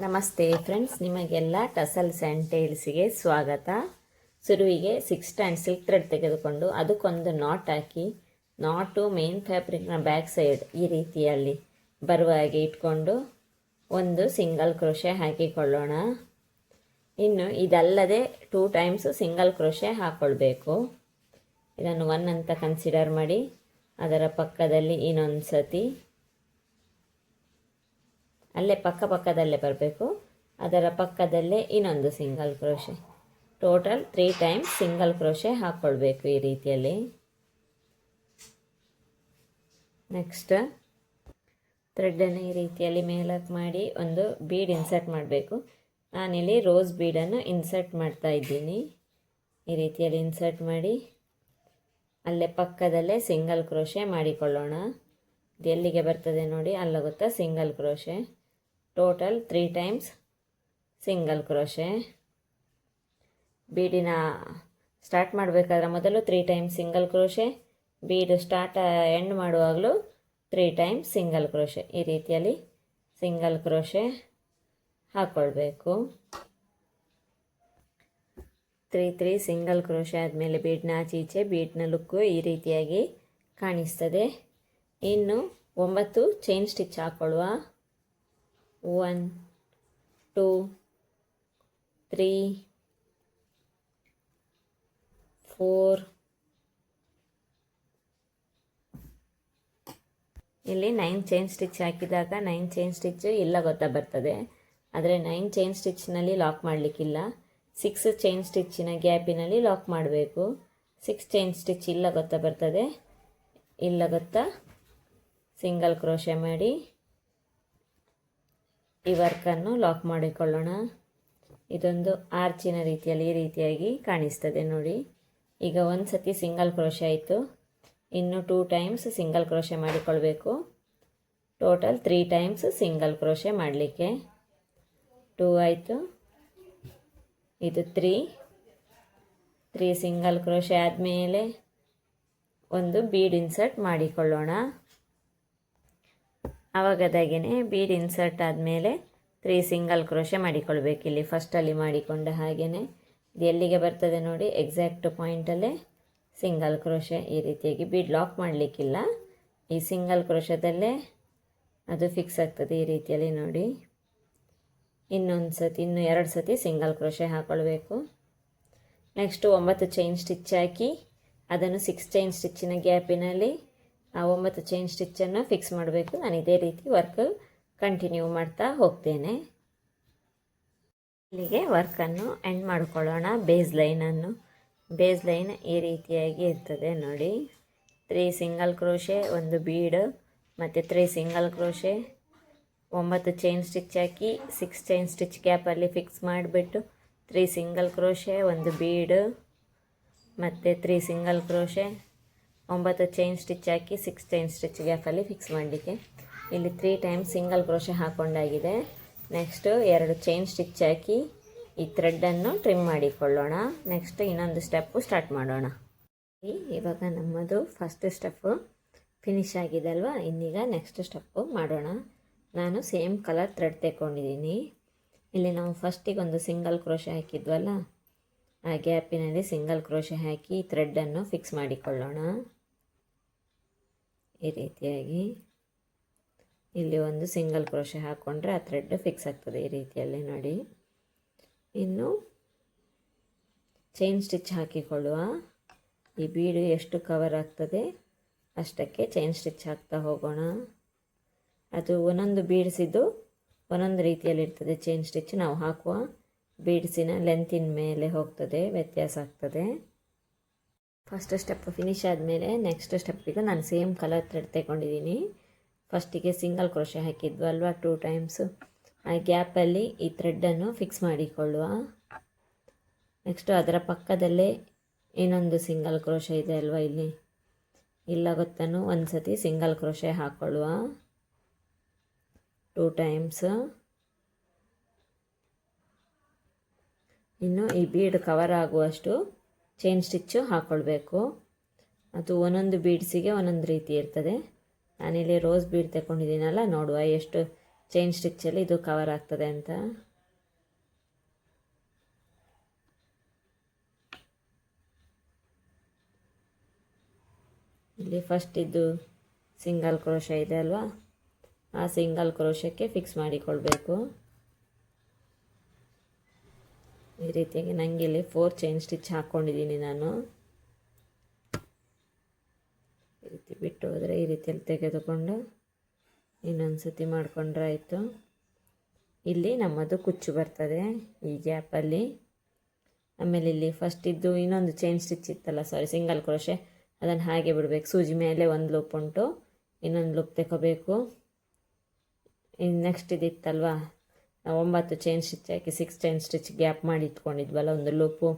ನಮಸ್ತೆ ಫ್ರೆಂಡ್ಸ್, ನಿಮಗೆಲ್ಲ tassels and ಟೇಲ್ಸಿಗೆ ಸ್ವಾಗತ. ಸುರುವಿಗೆ 6 ಸ್ಟ್ಯಾಂಡ್ ಸಿಲ್ಕ್ ಥ್ರೆಡ್ ತೆಗೆದುಕೊಂಡು ಅದಕ್ಕೊಂದು ನಾಟ್ ಹಾಕಿ, ನಾಟು ಮೇನ್ ಫ್ಯಾಬ್ರಿಕ್ನ ಬ್ಯಾಕ್ ಸೈಡ್ ಈ ರೀತಿಯಲ್ಲಿ ಬರುವ ಹಾಗೆ ಇಟ್ಕೊಂಡು ಒಂದು ಸಿಂಗಲ್ ಕ್ರೋಶೆ ಹಾಕಿಕೊಳ್ಳೋಣ. ಇನ್ನು ಇದಲ್ಲದೆ 2 ಟೈಮ್ಸ್ ಸಿಂಗಲ್ ಕ್ರೋಶೆ ಹಾಕ್ಕೊಳ್ಬೇಕು. ಇದನ್ನು 1 ಅಂತ ಕನ್ಸಿಡರ್ ಮಾಡಿ, ಅದರ ಪಕ್ಕದಲ್ಲಿ ಇನ್ನೊಂದು ಸತಿ ಅಲ್ಲೇ ಪಕ್ಕದಲ್ಲೇ ಬರಬೇಕು. ಅದರ ಪಕ್ಕದಲ್ಲೇ ಇನ್ನೊಂದು single crochet, total 3 times single crochet ಹಾಕ್ಕೊಳ್ಬೇಕು ಈ ರೀತಿಯಲ್ಲಿ. ನೆಕ್ಸ್ಟ್ ಥ್ರೆಡ್ಡನ್ನು ಈ ರೀತಿಯಲ್ಲಿ ಮೇಲಕ್ಕೆ ಮಾಡಿ ಒಂದು ಬೀಡ್ ಇನ್ಸರ್ಟ್ ಮಾಡಬೇಕು. ನಾನಿಲ್ಲಿ ರೋಸ್ ಬೀಡನ್ನು ಇನ್ಸರ್ಟ್ ಮಾಡ್ತಾ ಇದ್ದೀನಿ. ಈ ರೀತಿಯಲ್ಲಿ ಇನ್ಸರ್ಟ್ ಮಾಡಿ ಅಲ್ಲೇ ಪಕ್ಕದಲ್ಲೇ ಸಿಂಗಲ್ ಕ್ರೋಶೆ ಮಾಡಿಕೊಳ್ಳೋಣ. ಇದು ಎಲ್ಲಿಗೆ ಬರ್ತದೆ ನೋಡಿ, ಅಲ್ಲಾಗುತ್ತಾ single crochet. Total 3 times single crochet. ಬೀಡಿನ ಸ್ಟಾರ್ಟ್ ಮಾಡಬೇಕಾದ್ರೆ ಮೊದಲು 3 times single crochet, bead end ಮಾಡುವಾಗಲೂ 3 ಟೈಮ್ಸ್ ಸಿಂಗಲ್ ಕ್ರೋಶೆ. ಈ ರೀತಿಯಲ್ಲಿ ಸಿಂಗಲ್ ಕ್ರೋಶೆ ಹಾಕ್ಕೊಳ್ಬೇಕು. 3 ಸಿಂಗಲ್ ಕ್ರೋಶೆ ಆದಮೇಲೆ ಬೀಡ್ನ ಆಚೀಚೆ ಬೀಡ್ನ ಲುಕ್ಕು ಈ ರೀತಿಯಾಗಿ ಕಾಣಿಸ್ತದೆ. ಇನ್ನು 9 ಚೈನ್ ಸ್ಟಿಚ್ ಹಾಕ್ಕೊಳ್ಳುವ. 1 2 3 4 ಇಲ್ಲಿ 9 ಚೈನ್ ಸ್ಟಿಚ್ ಹಾಕಿದಾಗ 9 ಚೈನ್ ಸ್ಟಿಚ್ ಇಲ್ಲ ಗೊತ್ತಾ ಬರ್ತದೆ, ಆದರೆ 9 ಚೈನ್ ಸ್ಟಿಚ್ನಲ್ಲಿ ಲಾಕ್ ಮಾಡಲಿಕ್ಕಿಲ್ಲ. 6 ಚೈನ್ ಸ್ಟಿಚ್ಚಿನ ಗ್ಯಾಪಿನಲ್ಲಿ ಲಾಕ್ ಮಾಡಬೇಕು. 6 ಚೈನ್ ಸ್ಟಿಚ್ ಇಲ್ಲ ಗೊತ್ತಾ ಬರ್ತದೆ, ಇಲ್ಲ ಗೊತ್ತಾ ಸಿಂಗಲ್ ಕ್ರೋಶೆ ಮಾಡಿ ಈ ವರ್ಕನ್ನು ಲಾಕ್ ಮಾಡಿಕೊಳ್ಳೋಣ. ಇದೊಂದು ಆರ್ಚಿನ ರೀತಿಯಲ್ಲಿ ಈ ರೀತಿಯಾಗಿ ಕಾಣಿಸ್ತದೆ ನೋಡಿ. ಈಗ ಒಂದು ಸತಿ ಸಿಂಗಲ್ ಕ್ರೋಶೆ ಆಯಿತು, ಇನ್ನು 2 ಟೈಮ್ಸ್ ಸಿಂಗಲ್ ಕ್ರೋಶೆ ಮಾಡಿಕೊಳ್ಬೇಕು. ಟೋಟಲ್ 3 ಟೈಮ್ಸ್ ಸಿಂಗಲ್ ಕ್ರೋಶೆ ಮಾಡಲಿಕ್ಕೆ. 2 ಆಯಿತು, ಇದು 3 ಸಿಂಗಲ್ ಕ್ರೋಶೆ ಆದಮೇಲೆ ಒಂದು ಬೀಡ್ ಇನ್ಸರ್ಟ್ ಮಾಡಿಕೊಳ್ಳೋಣ. ಆವಾಗದಾಗೇ ಬೀಡ್ ಇನ್ಸರ್ಟ್ ಆದಮೇಲೆ 3 ಸಿಂಗಲ್ ಕ್ರೋಶೆ ಮಾಡಿಕೊಳ್ಬೇಕು. ಇಲ್ಲಿ ಫಸ್ಟಲ್ಲಿ ಮಾಡಿಕೊಂಡ ಹಾಗೆಯೇ ಇದು ಎಲ್ಲಿಗೆ ಬರ್ತದೆ ನೋಡಿ, ಎಕ್ಸಾಕ್ಟ್ ಪಾಯಿಂಟಲ್ಲೇ ಸಿಂಗಲ್ ಕ್ರೋಶೆ. ಈ ರೀತಿಯಾಗಿ ಬೀಡ್ ಲಾಕ್ ಮಾಡಲಿಕ್ಕಿಲ್ಲ, ಈ ಸಿಂಗಲ್ ಕ್ರೋಶದಲ್ಲೇ ಅದು ಫಿಕ್ಸ್ ಆಗ್ತದೆ ಈ ರೀತಿಯಲ್ಲಿ ನೋಡಿ. ಇನ್ನು 2 ಸತಿ ಸಿಂಗಲ್ ಕ್ರೋಶೆ ಹಾಕ್ಕೊಳ್ಬೇಕು. ನೆಕ್ಸ್ಟು 9 ಚೈನ್ ಸ್ಟಿಚ್ ಹಾಕಿ ಅದನ್ನು 6 ಚೈನ್ ಸ್ಟಿಚ್ಚಿನ ಗ್ಯಾಪಿನಲ್ಲಿ ಆ 9 ಚೈನ್ ಸ್ಟಿಚ್ಚನ್ನು ಫಿಕ್ಸ್ ಮಾಡಬೇಕು. ನಾನು ಇದೇ ರೀತಿ ವರ್ಕ್ ಕಂಟಿನ್ಯೂ ಮಾಡ್ತಾ ಹೋಗ್ತೇನೆ. ಇಲ್ಲಿಗೆ ವರ್ಕನ್ನು ಎಂಡ್ ಮಾಡಿಕೊಳ್ಳೋಣ. ಬೇಸ್ ಲೈನ್ ಈ ರೀತಿಯಾಗಿ ಇರ್ತದೆ ನೋಡಿ. 3 ಸಿಂಗಲ್ ಕ್ರೋಶೆ, ಒಂದು ಬೀಡ್ ಮತ್ತು 3 ಸಿಂಗಲ್ ಕ್ರೋಶೆ, 9 ಚೈನ್ ಸ್ಟಿಚ್ ಹಾಕಿ 6 ಚೈನ್ ಸ್ಟಿಚ್ ಗ್ಯಾಪಲ್ಲಿ ಫಿಕ್ಸ್ ಮಾಡಿಬಿಟ್ಟು 3 ಸಿಂಗಲ್ ಕ್ರೋಶೆ, ಒಂದು ಬೀಡ್ ಮತ್ತು 3 ಸಿಂಗಲ್ ಕ್ರೋಶೆ, 9 ಚೈನ್ ಸ್ಟಿಚ್ ಹಾಕಿ 6 ಚೈನ್ ಸ್ಟಿಚ್ ಗ್ಯಾಪಲ್ಲಿ ಫಿಕ್ಸ್ ಮಾಡಲಿಕ್ಕೆ. ಇಲ್ಲಿ 3 ಟೈಮ್ಸ್ ಸಿಂಗಲ್ ಕ್ರೋಶೆ ಹಾಕ್ಕೊಂಡಾಗಿದೆ. ನೆಕ್ಸ್ಟು 2 ಚೈನ್ ಸ್ಟಿಚ್ ಹಾಕಿ ಈ ಥ್ರೆಡ್ಡನ್ನು ಟ್ರಿಮ್ ಮಾಡಿಕೊಳ್ಳೋಣ. ನೆಕ್ಸ್ಟ್ ಇನ್ನೊಂದು ಸ್ಟೆಪ್ಪು ಸ್ಟಾರ್ಟ್ ಮಾಡೋಣ. ಇವಾಗ ನಮ್ಮದು ಫಸ್ಟ್ ಸ್ಟೆಪ್ಪು ಫಿನಿಶ್ ಆಗಿದೆ ಅಲ್ವಾ, ಇನ್ನೀಗ ನೆಕ್ಸ್ಟ್ ಸ್ಟೆಪ್ಪು ಮಾಡೋಣ. ನಾನು ಸೇಮ್ ಕಲರ್ ಥ್ರೆಡ್ ತೆಕ್ಕೊಂಡಿದ್ದೀನಿ. ಇಲ್ಲಿ ನಾವು ಫಸ್ಟಿಗೆ ಒಂದು ಸಿಂಗಲ್ ಕ್ರೋಶೆ ಹಾಕಿದ್ವಲ್ಲ, ಆ ಗ್ಯಾಪಿನಲ್ಲಿ ಸಿಂಗಲ್ ಕ್ರೋಶೆ ಹಾಕಿ ಈ ಥ್ರೆಡ್ಡನ್ನು ಫಿಕ್ಸ್ ಮಾಡಿಕೊಳ್ಳೋಣ. ಈ ರೀತಿಯಾಗಿ ಇಲ್ಲಿ ಒಂದು ಸಿಂಗಲ್ ಕ್ರೋಶೆ ಹಾಕ್ಕೊಂಡ್ರೆ ಆ ಥ್ರೆಡ್ ಫಿಕ್ಸ್ ಆಗ್ತದೆ ಈ ರೀತಿಯಲ್ಲಿ ನೋಡಿ. ಇನ್ನು ಚೈನ್ ಸ್ಟಿಚ್ ಹಾಕಿಕೊಳ್ಳುವ. ಈ ಬೀಡು ಎಷ್ಟು ಕವರ್ ಆಗ್ತದೆ ಅಷ್ಟಕ್ಕೆ ಚೈನ್ ಸ್ಟಿಚ್ ಹಾಕ್ತಾ ಹೋಗೋಣ. ಅದು ಒಂದೊಂದು ಬೀಡ್ಸಿದ್ದು ಒಂದೊಂದು ರೀತಿಯಲ್ಲಿ ಇರ್ತದೆ ಚೈನ್ ಸ್ಟಿಚ್. ನಾವು ಹಾಕುವ ಬೀಡ್ಸಿನ ಲೆಂತಿನ ಮೇಲೆ ಹೋಗ್ತದೆ, ವ್ಯತ್ಯಾಸ ಆಗ್ತದೆ. ಫಸ್ಟ್ ಸ್ಟೆಪ್ ಫಿನಿಶ್ ಆದಮೇಲೆ ನೆಕ್ಸ್ಟ್ ಸ್ಟೆಪ್ಪಿಗೆ ನಾನು ಸೇಮ್ ಕಲರ್ ಥ್ರೆಡ್ ತೆಗೊಂಡಿದ್ದೀನಿ. ಫಸ್ಟಿಗೆ ಸಿಂಗಲ್ ಕ್ರೋಶೆ ಹಾಕಿದ್ವಲ್ವ 2 ಟೈಮ್ಸು, ಆ ಗ್ಯಾಪಲ್ಲಿ ಈ ಥ್ರೆಡ್ಡನ್ನು ಫಿಕ್ಸ್ ಮಾಡಿಕೊಳ್ಳುವ. ನೆಕ್ಸ್ಟು ಅದರ ಪಕ್ಕದಲ್ಲೇ ಇನ್ನೊಂದು ಸಿಂಗಲ್ ಕ್ರೋಶೆ ಇದೆ ಅಲ್ವಾ, ಇಲ್ಲಿ ಇಲ್ಲ ಗೊತ್ತನು ಒಂದು ಸತಿ ಸಿಂಗಲ್ ಕ್ರೋಶೆ ಹಾಕ್ಕೊಳ್ಳುವ 2 ಟೈಮ್ಸ್. ಇನ್ನು ಈ ಬೀಡ್ ಕವರ್ ಆಗುವಷ್ಟು ಚೈನ್ ಸ್ಟಿಚ್ಚು ಹಾಕ್ಕೊಳ್ಬೇಕು. ಅದು ಒಂದೊಂದು ಬೀಡ್ಸಿಗೆ ಒಂದೊಂದು ರೀತಿ ಇರ್ತದೆ. ನಾನಿಲ್ಲಿ ರೋಸ್ ಬೀಡ್ ತಗೊಂಡಿದ್ದೀನಲ್ಲ, ನೋಡುವ ಎಷ್ಟು ಚೈನ್ ಸ್ಟಿಚ್ಚಲ್ಲಿ ಇದು ಕವರ್ ಆಗ್ತದೆ ಅಂತ. ಇಲ್ಲಿ ಫಸ್ಟ್ ಇದು ಸಿಂಗಲ್ ಕ್ರೋಶೆ ಇದೆ ಅಲ್ವಾ, ಆ ಸಿಂಗಲ್ ಕ್ರೋಶಕ್ಕೆ ಫಿಕ್ಸ್ ಮಾಡಿಕೊಳ್ಬೇಕು. ಈ ರೀತಿಯಾಗಿ ನನಗೆ ಇಲ್ಲಿ 4 ಚೈನ್ ಸ್ಟಿಚ್ ಹಾಕ್ಕೊಂಡಿದ್ದೀನಿ ನಾನು. ಈ ರೀತಿ ಬಿಟ್ಟು ಹೋದರೆ ಈ ರೀತಿಯಲ್ಲಿ ತೆಗೆದುಕೊಂಡು ಇನ್ನೊಂದು ಸತಿ ಮಾಡಿಕೊಂಡ್ರೆ ಆಯಿತು. ಇಲ್ಲಿ ನಮ್ಮದು ಕುಚ್ಚು ಬರ್ತದೆ ಈ ಗ್ಯಾಪಲ್ಲಿ. ಆಮೇಲೆ ಇಲ್ಲಿ ಫಸ್ಟ್ ಇದ್ದು ಇನ್ನೊಂದು ಚೈನ್ ಸ್ಟಿಚ್ ಇತ್ತಲ್ಲ, ಸಿಂಗಲ್ ಕ್ರೋಶೆ, ಅದನ್ನು ಹಾಗೆ ಬಿಡಬೇಕು. ಸೂಜಿ ಮೇಲೆ ಒಂದು ಲೂಪ್ ಉಂಟು, ಇನ್ನೊಂದು ಲೂಪ್ ತೆಗೋಬೇಕು. ಇನ್ನು ನೆಕ್ಸ್ಟ್ ಇದಿತ್ತಲ್ವ, 9 ಚೈನ್ ಸ್ಟಿಚ್ ಹಾಕಿ 6 ಚೈನ್ ಸ್ಟಿಚ್ ಗ್ಯಾಪ್ ಮಾಡಿ ಇಟ್ಕೊಂಡಿದ್ವಲ್ಲ ಒಂದು ಲೂಪು,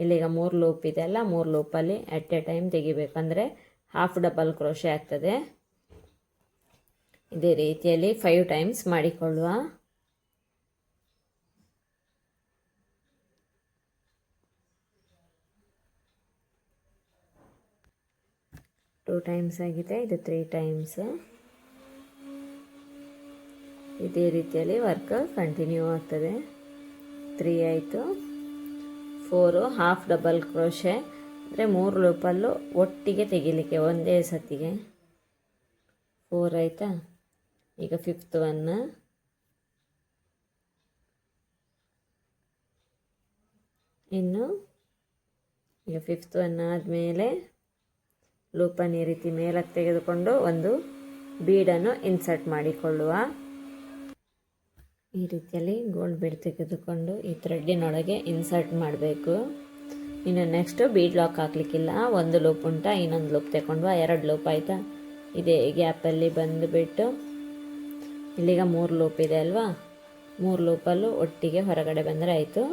ಇಲ್ಲಿಗ 3 ಲೂಪ್ ಇದೆ ಅಲ್ಲ, 3 ಲೂಪಲ್ಲಿ ಅಟ್ ಎ ಟೈಮ್ ತೆಗಿಬೇಕಂದ್ರೆ ಹಾಫ್ ಡಬಲ್ ಕ್ರೋಶೆ ಆಗ್ತದೆ. ಇದೇ ರೀತಿಯಲ್ಲಿ 5 ಟೈಮ್ಸ್ ಮಾಡಿಕೊಳ್ಳುವ. ಟೂ ಟೈಮ್ಸ್ ಆಗಿದೆ, ಇದು 3 ಟೈಮ್ಸ್. ಇದೇ ರೀತಿಯಲ್ಲಿ ವರ್ಕ್ ಕಂಟಿನ್ಯೂ ಆಗ್ತದೆ. 3 ಆಯಿತು. 4 ಹಾಫ್ ಡಬಲ್ ಕ್ರೋಶೆ ಅಂದರೆ 3 ಲೂಪಲ್ಲೂ ಒಟ್ಟಿಗೆ ತೆಗಿಲಿಕ್ಕೆ ಒಂದೇ ಸತಿಗೆ. 4 ಆಯಿತಾ. ಈಗ 5th ಒನ್. ಇನ್ನು ಈಗ 5th ಒನ್ ಆದಮೇಲೆ ಲೂಪನ್ನು ಈ ರೀತಿ ಮೇಲಕ್ಕೆ ತೆಗೆದುಕೊಂಡು ಒಂದು ಬೀಡನ್ನು ಇನ್ಸರ್ಟ್ ಮಾಡಿಕೊಳ್ಳುವ. ಈ ರೀತಿಯಲ್ಲಿ ಗೋಲ್ಡ್ ಬೀಡ್ ತೆಗೆದುಕೊಂಡು ಈ ಥ್ರೆಡ್ಡಿನೊಳಗೆ ಇನ್ಸರ್ಟ್ ಮಾಡಬೇಕು. ಇನ್ನು ನೆಕ್ಸ್ಟು ಬೀಡ್ ಲಾಕ್ ಹಾಕ್ಲಿಕ್ಕಿಲ್ಲ. ಒಂದು ಲೂಪ್ ಉಂಟಾ, ಇನ್ನೊಂದು ಲೂಪ್ ತಗೊಂಡು 2 ಲೂಪ್ ಆಯಿತಾ. ಇದೇ ಗ್ಯಾಪಲ್ಲಿ ಬಂದುಬಿಟ್ಟು ಇಲ್ಲಿಗ 3 ಲೂಪ್ ಇದೆ ಅಲ್ವಾ, 3 ಲೂಪಲ್ಲೂ ಒಟ್ಟಿಗೆ ಹೊರಗಡೆ ಬಂದರೆ ಆಯಿತು.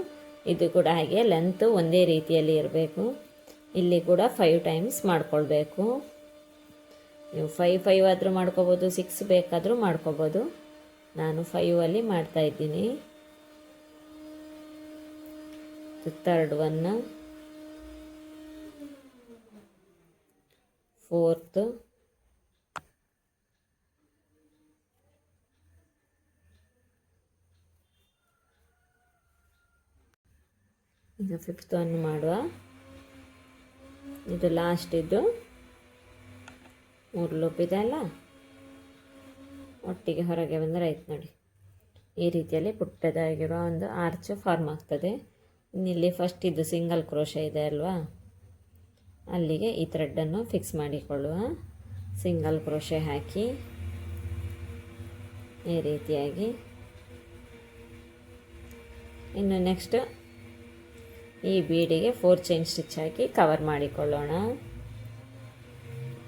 ಇದು ಕೂಡ ಹಾಗೆ ಲೆಂತ್ ಒಂದೇ ರೀತಿಯಲ್ಲಿ ಇರಬೇಕು. ಇಲ್ಲಿ ಕೂಡ 5 ಟೈಮ್ಸ್ ಮಾಡ್ಕೊಳ್ಬೇಕು. ನೀವು 5 ಆದರೂ ಮಾಡ್ಕೋಬೋದು, 6 ಬೇಕಾದರೂ ಮಾಡ್ಕೋಬೋದು. ನಾನು 5 ಮಾಡ್ತಾಯಿದ್ದೀನಿ. 3rd ಒನ್, 4th, ಈಗ 5th ಒನ್ ಮಾಡುವ. ಇದು ಲಾಸ್ಟ್, ಇದು 3 ಲೂಪ್ ಇದೆ ಅಲ್ಲ, ಒಟ್ಟಿಗೆ ಹೊರಗೆ ಬಂದರೆ ಆಯ್ತು ನೋಡಿ. ಈ ರೀತಿಯಲ್ಲಿ ಪುಟ್ಟದಾಗಿರೋ ಒಂದು ಆರ್ಚ್ ಫಾರ್ಮ್ ಆಗ್ತದೆ. ಇನ್ನಿಲ್ಲಿ ಫಸ್ಟ್ ಇದು ಸಿಂಗಲ್ ಕ್ರೋಶೆ ಇದೆ ಅಲ್ವಾ, ಅಲ್ಲಿಗೆ ಈ ಥ್ರೆಡ್ಡನ್ನು ಫಿಕ್ಸ್ ಮಾಡಿಕೊಳ್ಳುವ. ಸಿಂಗಲ್ ಕ್ರೋಶೆ ಹಾಕಿ ಈ ರೀತಿಯಾಗಿ. ಇನ್ನು ನೆಕ್ಸ್ಟ್ ಈ ಬೀಡಿಗೆ 4 ಚೈನ್ ಸ್ಟಿಚ್ ಹಾಕಿ ಕವರ್ ಮಾಡಿಕೊಳ್ಳೋಣ.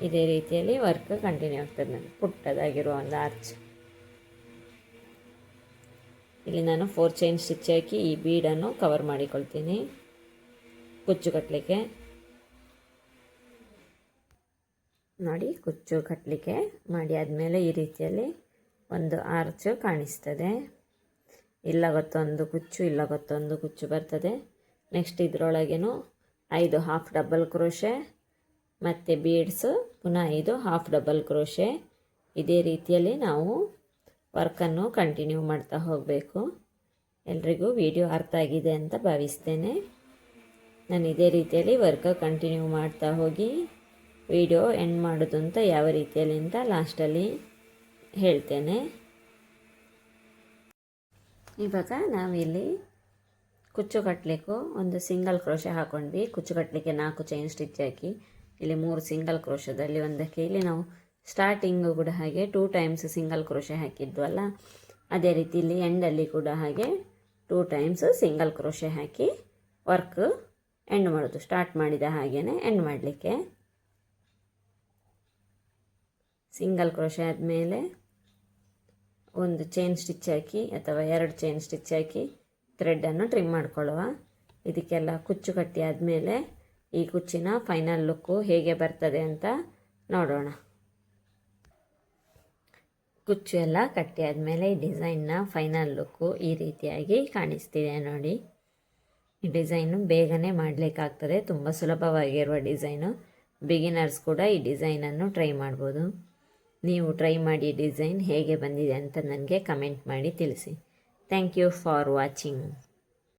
ಇದೇ ರೀತಿಯಲ್ಲಿ ವರ್ಕ್ ಕಂಟಿನ್ಯೂ ಆಗ್ತದೆ ನನಗೆ. ಪುಟ್ಟದಾಗಿರುವ ಒಂದು ಆರ್ಚ್. ಇಲ್ಲಿ ನಾನು 4 ಚೈನ್ ಸ್ಟಿಚ್ ಹಾಕಿ ಈ ಬೀಡನ್ನು ಕವರ್ ಮಾಡಿಕೊಳ್ತೀನಿ ಕುಚ್ಚು ಕಟ್ಟಲಿಕ್ಕೆ. ನೋಡಿ, ಕುಚ್ಚು ಕಟ್ಟಲಿಕ್ಕೆ ಮಾಡಿ ಆದಮೇಲೆ ಈ ರೀತಿಯಲ್ಲಿ ಒಂದು ಆರ್ಚ್ ಕಾಣಿಸ್ತದೆ. ಇಲ್ಲ ಗೊತ್ತೊಂದು ಕುಚ್ಚು, ಇಲ್ಲ ಗೊತ್ತೊಂದು ಕುಚ್ಚು ಬರ್ತದೆ. ನೆಕ್ಸ್ಟ್ ಇದರೊಳಗೇನು 5 ಹಾಫ್ ಡಬಲ್ ಕ್ರೋಶೆ ಮತ್ತು ಬೀಡ್ಸು, ಪುನಃ 5 ಹಾಫ್ ಡಬಲ್ ಕ್ರೋಶೆ. ಇದೇ ರೀತಿಯಲ್ಲಿ ನಾವು ವರ್ಕನ್ನು ಕಂಟಿನ್ಯೂ ಮಾಡ್ತಾ ಹೋಗಬೇಕು. ಎಲ್ರಿಗೂ ವಿಡಿಯೋ ಅರ್ಥ ಆಗಿದೆ ಅಂತ ಭಾವಿಸ್ತೇನೆ. ನಾನು ಇದೇ ರೀತಿಯಲ್ಲಿ ವರ್ಕ್ ಕಂಟಿನ್ಯೂ ಮಾಡ್ತಾ ಹೋಗಿ ವಿಡಿಯೋ ಎಂಡ್ ಮಾಡೋದು ಅಂತ ಯಾವ ರೀತಿಯಲ್ಲಿ ಅಂತ ಲಾಸ್ಟಲ್ಲಿ ಹೇಳ್ತೇನೆ. ಇವಾಗ ನಾವಿಲ್ಲಿ ಕುಚ್ಚು ಕಟ್ಟಲಿಕ್ಕೂ ಒಂದು ಸಿಂಗಲ್ ಕ್ರೋಶೆ ಹಾಕ್ಕೊಂಡ್ವಿ. ಕುಚ್ಚು ಕಟ್ಟಲಿಕ್ಕೆ 4 ಚೈನ್ ಸ್ಟಿಚ್ ಹಾಕಿ ಇಲ್ಲಿ 3 ಸಿಂಗಲ್ ಕ್ರೋಶದಲ್ಲಿ ಒಂದಕ್ಕೆ. ಇಲ್ಲಿ ನಾವು ಸ್ಟಾರ್ಟಿಂಗು ಕೂಡ ಹಾಗೆ 2 ಟೈಮ್ಸ್ ಸಿಂಗಲ್ ಕ್ರೋಶೆ ಹಾಕಿದ್ವಲ್ಲ, ಅದೇ ರೀತಿ ಇಲ್ಲಿ ಎಂಡಲ್ಲಿ ಕೂಡ ಹಾಗೆ 2 ಟೈಮ್ಸ್ ಸಿಂಗಲ್ ಕ್ರೋಶೆ ಹಾಕಿ ವರ್ಕ್ ಎಂಡ್ ಮಾಡೋದು. ಸ್ಟಾರ್ಟ್ ಮಾಡಿದ ಹಾಗೆಯೇ ಎಂಡ್ ಮಾಡಲಿಕ್ಕೆ. ಸಿಂಗಲ್ ಕ್ರೋಶೆ ಆದಮೇಲೆ ಒಂದು ಚೈನ್ ಸ್ಟಿಚ್ ಹಾಕಿ ಅಥವಾ 2 ಚೈನ್ ಸ್ಟಿಚ್ ಹಾಕಿ ಥ್ರೆಡ್ಡನ್ನು ಟ್ರಿಮ್ ಮಾಡ್ಕೊಳ್ಳುವ. ಇದಕ್ಕೆಲ್ಲ ಕುಚ್ಚು ಕಟ್ಟಿ ಆದಮೇಲೆ ಈ ಕುಚ್ಚಿನ ಫೈನಲ್ ಲುಕ್ಕು ಹೇಗೆ ಬರ್ತದೆ ಅಂತ ನೋಡೋಣ. ಕುಚ್ಚು ಎಲ್ಲ ಕಟ್ಟಿ ಆದಮೇಲೆ ಈ ಡಿಸೈನ್ನ ಫೈನಲ್ ಲುಕ್ಕು ಈ ರೀತಿಯಾಗಿ ಕಾಣಿಸ್ತಿದೆ ನೋಡಿ. ಈ ಡಿಸೈನು ಬೇಗನೆ ಮಾಡಲಿಕ್ಕಾಗ್ತದೆ, ತುಂಬ ಸುಲಭವಾಗಿರುವ ಡಿಸೈನು. ಬಿಗಿನರ್ಸ್ ಕೂಡ ಈ ಡಿಸೈನನ್ನು ಟ್ರೈ ಮಾಡ್ಬೋದು. ನೀವು ಟ್ರೈ ಮಾಡಿ ಡಿಸೈನ್ ಹೇಗೆ ಬಂದಿದೆ ಅಂತ ನನಗೆ ಕಮೆಂಟ್ ಮಾಡಿ ತಿಳಿಸಿ. Thank you for watching.